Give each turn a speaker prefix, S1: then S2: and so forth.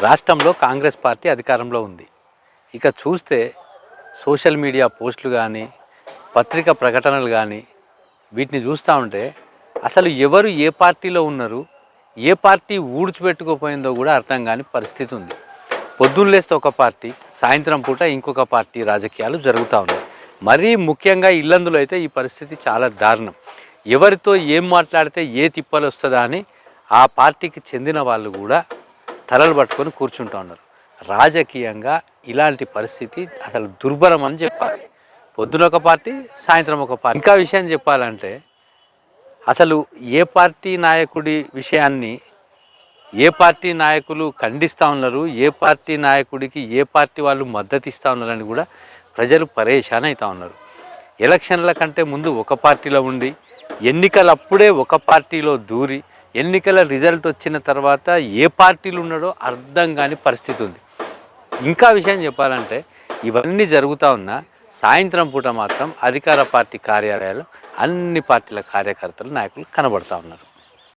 S1: రాష్ట్రంలో కాంగ్రెస్ పార్టీ అధికారంలో ఉంది. ఇక చూస్తే సోషల్ మీడియా పోస్టులు కానీ, పత్రికా ప్రకటనలు కానీ వీటిని చూస్తూ ఉంటే అసలు ఎవరు ఏ పార్టీలో ఉన్నారు, ఏ పార్టీ ఊడ్చిపెట్టుకోపోయిందో కూడా అర్థం కాని పరిస్థితి ఉంది. పొద్దున్న లేస్తే ఒక పార్టీ, సాయంత్రం పూట ఇంకొక పార్టీ రాజకీయాలు జరుగుతూ ఉన్నాయి. మరీ ముఖ్యంగా ఇల్లందులో అయితే ఈ పరిస్థితి చాలా దారుణం. ఎవరితో ఏం మాట్లాడితే ఏ తిప్పలు వస్తుందా అని ఆ పార్టీకి చెందిన వాళ్ళు కూడా తలలు పట్టుకొని కూర్చుంటూ ఉన్నారు. రాజకీయంగా ఇలాంటి పరిస్థితి అసలు దుర్భరం అని చెప్పాలి. పొద్దున ఒక పార్టీ, సాయంత్రం ఒక పార్టీ. ఇంకా విషయం చెప్పాలంటే అసలు ఏ పార్టీ నాయకుడి విషయాన్ని ఏ పార్టీ నాయకులు ఖండిస్తూ ఉన్నారు, ఏ పార్టీ నాయకుడికి ఏ పార్టీ వాళ్ళు మద్దతు ఇస్తూ ఉన్నారని కూడా ప్రజలు పరేషాన్ అవుతూ ఉన్నారు. ఎలక్షన్ల కంటే ముందు ఒక పార్టీలో ఉండి ఎన్నికలప్పుడే ఒక పార్టీలో దూరి ఎన్నికల రిజల్ట్ వచ్చిన తర్వాత ఏ పార్టీలు ఉన్నాడో అర్థం కాని పరిస్థితి ఉంది. ఇంకా విషయం చెప్పాలంటే ఇవన్నీ జరుగుతూ ఉన్నా సాయంత్రం పూట మాత్రం అధికార పార్టీ కార్యాలయాలు అన్ని పార్టీల కార్యకర్తలు నాయకులు కనబడుతూ ఉన్నారు.